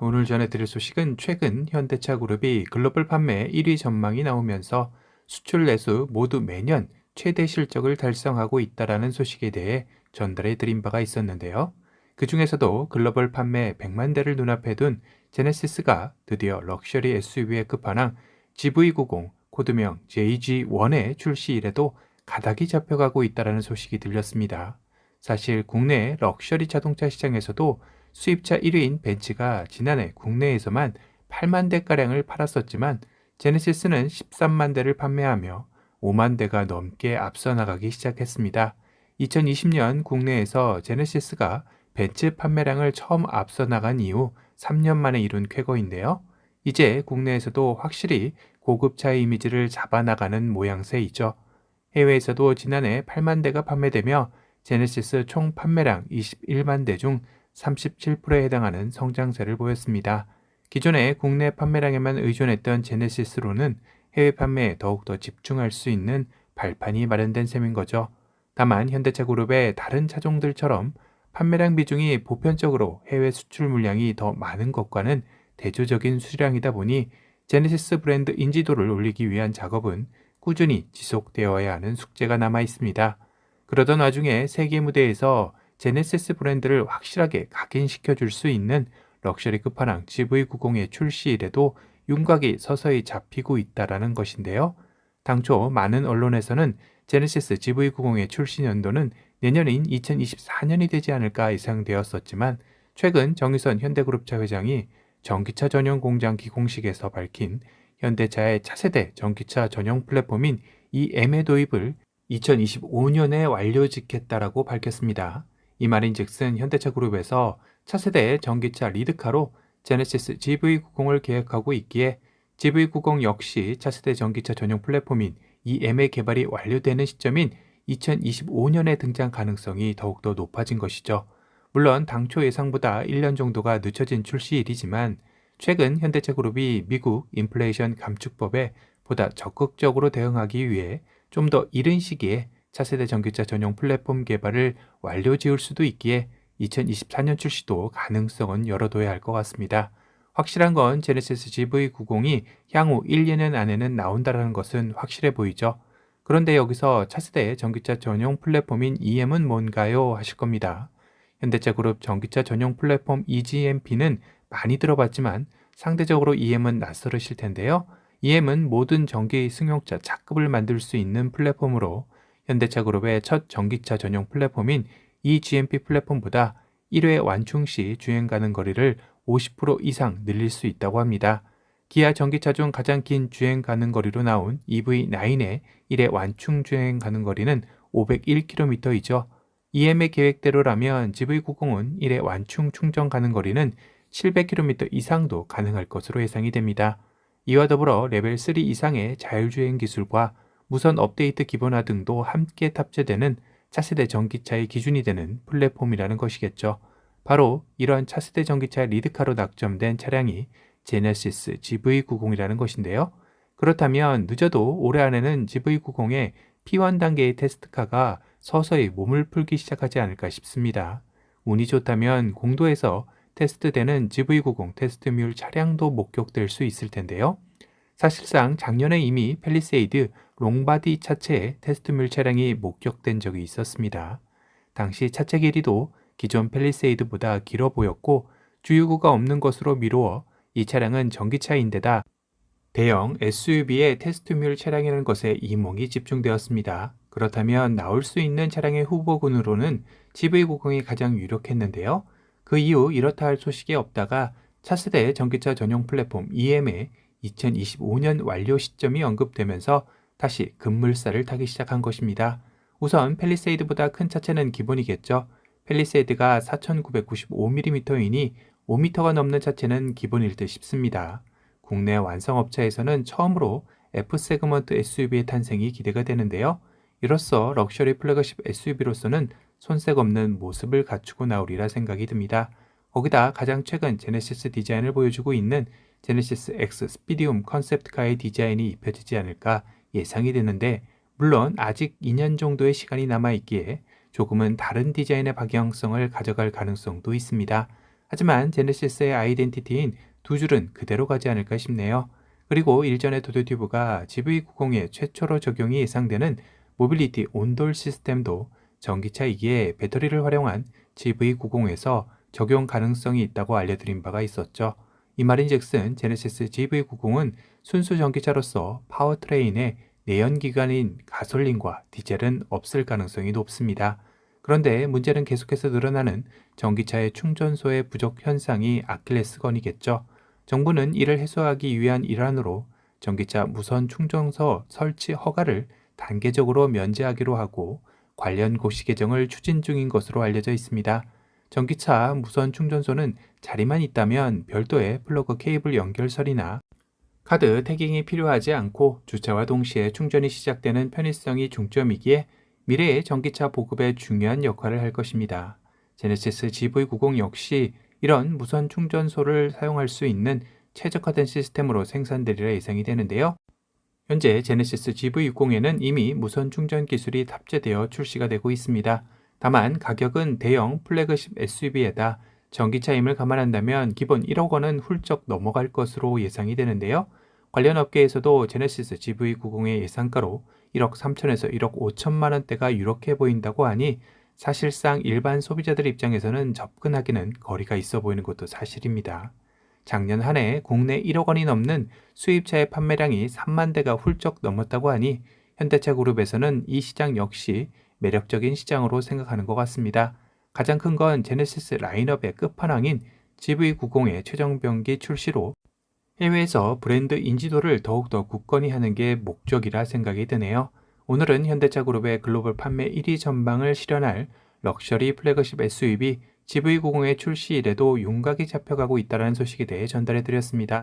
오늘 전해드릴 소식은 최근 현대차 그룹이 글로벌 판매 1위 전망이 나오면서 수출 내수 모두 매년 최대 실적을 달성하고 있다라는 소식에 대해 전달해 드린 바가 있었는데요. 그 중에서도 글로벌 판매 100만 대를 눈앞에 둔 제네시스가 드디어 럭셔리 SUV의 끝판왕 GV90 코드명 JG1의 출시일에도 가닥이 잡혀가고 있다라는 소식이 들렸습니다. 사실 국내 럭셔리 자동차 시장에서도 수입차 1위인 벤츠가 지난해 국내에서만 8만 대가량을 팔았었지만 제네시스는 13만 대를 판매하며 5만 대가 넘게 앞서 나가기 시작했습니다. 2020년 국내에서 제네시스가 벤츠 판매량을 처음 앞서 나간 이후 3년 만에 이룬 쾌거인데요. 이제 국내에서도 확실히 고급차의 이미지를 잡아나가는 모양새이죠. 해외에서도 지난해 8만 대가 판매되며 제네시스 총 판매량 21만 대 중 37%에 해당하는 성장세를 보였습니다. 기존에 국내 판매량에만 의존했던 제네시스로는 해외 판매에 더욱더 집중할 수 있는 발판이 마련된 셈인 거죠. 다만 현대차 그룹의 다른 차종들처럼 판매량 비중이 보편적으로 해외 수출 물량이 더 많은 것과는 대조적인 수량이다 보니 제네시스 브랜드 인지도를 올리기 위한 작업은 꾸준히 지속되어야 하는 숙제가 남아 있습니다. 그러던 와중에 세계 무대에서 제네시스 브랜드를 확실하게 각인시켜 줄 수 있는 럭셔리 끝판왕 GV90의 출시일에도 윤곽이 서서히 잡히고 있다라는 것인데요. 당초 많은 언론에서는 제네시스 GV90의 출시 연도는 내년인 2024년이 되지 않을까 예상되었었지만 최근 정유선 현대그룹차 회장이 전기차 전용 공장 기공식에서 밝힌 현대차의 차세대 전기차 전용 플랫폼인 EM의 도입을 2025년에 완료짓겠다라고 밝혔습니다. 이 말인즉슨 현대차 그룹에서 차세대 전기차 리드카로 제네시스 GV90을 계획하고 있기에 GV90 역시 차세대 전기차 전용 플랫폼인 EM의 개발이 완료되는 시점인 2025년에 등장 가능성이 더욱더 높아진 것이죠. 물론 당초 예상보다 1년 정도가 늦춰진 출시일이지만 최근 현대차 그룹이 미국 인플레이션 감축법에 보다 적극적으로 대응하기 위해 좀 더 이른 시기에 차세대 전기차 전용 플랫폼 개발을 완료 지을 수도 있기에 2024년 출시도 가능성은 열어둬야 할 것 같습니다. 확실한 건 제네시스 GV90이 향후 1, 2년 안에는 나온다는 것은 확실해 보이죠. 그런데 여기서 차세대 전기차 전용 플랫폼인 EM은 뭔가요? 하실 겁니다. 현대차 그룹 전기차 전용 플랫폼 EGMP는 많이 들어봤지만 상대적으로 EM은 낯설으실 텐데요. EM은 모든 전기 승용차 차급을 만들 수 있는 플랫폼으로 현대차 그룹의 첫 전기차 전용 플랫폼인 EGMP 플랫폼보다 1회 완충 시 주행 가능 거리를 50% 이상 늘릴 수 있다고 합니다. 기아 전기차 중 가장 긴 주행 가능 거리로 나온 EV9의 1회 완충 주행 가능 거리는 501km이죠. EM의 계획대로라면 GV90은 1회 완충 충전 가능 거리는 700km 이상도 가능할 것으로 예상이 됩니다. 이와 더불어 레벨 3 이상의 자율주행 기술과 무선 업데이트 기본화 등도 함께 탑재되는 차세대 전기차의 기준이 되는 플랫폼이라는 것이겠죠. 바로 이러한 차세대 전기차 리드카로 낙점된 차량이 제네시스 GV90이라는 것인데요. 그렇다면 늦어도 올해 안에는 GV90의 P1 단계의 테스트카가 서서히 몸을 풀기 시작하지 않을까 싶습니다. 운이 좋다면 공도에서 테스트되는 GV90 테스트뮬 차량도 목격될 수 있을 텐데요. 사실상 작년에 이미 팰리세이드 롱바디 차체의 테스트뮬 차량이 목격된 적이 있었습니다. 당시 차체 길이도 기존 팰리세이드보다 길어 보였고 주유구가 없는 것으로 미루어 이 차량은 전기차인데다 대형 SUV의 테스트뮬 차량이라는 것에 이목이 집중되었습니다. 그렇다면 나올 수 있는 차량의 후보군으로는 GV90이 가장 유력했는데요. 그 이후 이렇다 할 소식이 없다가 차세대 전기차 전용 플랫폼 EM의 2025년 완료 시점이 언급되면서 다시 급물살을 타기 시작한 것입니다. 우선 팰리세이드보다 큰 차체는 기본이겠죠. 팰리세이드가 4995mm이니 5m가 넘는 차체는 기본일 듯 싶습니다. 국내 완성업체에서는 처음으로 F 세그먼트 SUV의 탄생이 기대가 되는데요. 이로써 럭셔리 플래그십 SUV로서는 손색 없는 모습을 갖추고 나오리라 생각이 듭니다. 거기다 가장 최근 제네시스 디자인을 보여주고 있는 제네시스 X 스피디움 컨셉트카의 디자인이 입혀지지 않을까 예상이 되는데 물론 아직 2년 정도의 시간이 남아있기에 조금은 다른 디자인의 방향성을 가져갈 가능성도 있습니다. 하지만 제네시스의 아이덴티티인 두 줄은 그대로 가지 않을까 싶네요. 그리고 일전에 도요튜브가 GV90에 최초로 적용이 예상되는 모빌리티 온돌 시스템도 전기차 2기에 배터리를 활용한 GV90에서 적용 가능성이 있다고 알려드린 바가 있었죠. 이 말인즉슨 제네시스 GV90은 순수 전기차로서 파워트레인에 내연기관인 가솔린과 디젤은 없을 가능성이 높습니다. 그런데 문제는 계속해서 늘어나는 전기차의 충전소의 부족 현상이 아킬레스건이겠죠. 정부는 이를 해소하기 위한 일환으로 전기차 무선 충전소 설치 허가를 단계적으로 면제하기로 하고 관련 고시 개정을 추진 중인 것으로 알려져 있습니다. 전기차 무선 충전소는 자리만 있다면 별도의 플러그 케이블 연결설이나 카드 태깅이 필요하지 않고 주차와 동시에 충전이 시작되는 편의성이 중점이기에 미래의 전기차 보급에 중요한 역할을 할 것입니다. 제네시스 GV90 역시 이런 무선 충전소를 사용할 수 있는 최적화된 시스템으로 생산되리라 예상이 되는데요. 현재 제네시스 GV60에는 이미 무선 충전 기술이 탑재되어 출시가 되고 있습니다. 다만 가격은 대형 플래그십 SUV에다 전기차임을 감안한다면 기본 1억 원은 훌쩍 넘어갈 것으로 예상이 되는데요. 관련 업계에서도 제네시스 GV90의 예상가로 1억 3천에서 1억 5천만 원대가 유력해 보인다고 하니 사실상 일반 소비자들 입장에서는 접근하기는 거리가 있어 보이는 것도 사실입니다. 작년 한 해 국내 1억 원이 넘는 수입차의 판매량이 3만 대가 훌쩍 넘었다고 하니 현대차 그룹에서는 이 시장 역시 매력적인 시장으로 생각하는 것 같습니다. 가장 큰 건 제네시스 라인업의 끝판왕인 GV90의 최종병기 출시로 해외에서 브랜드 인지도를 더욱더 굳건히 하는 게 목적이라 생각이 드네요. 오늘은 현대차 그룹의 글로벌 판매 1위 전망을 실현할 럭셔리 플래그십 SUV GV90의 출시일에도 윤곽이 잡혀가고 있다는 소식에 대해 전달해 드렸습니다.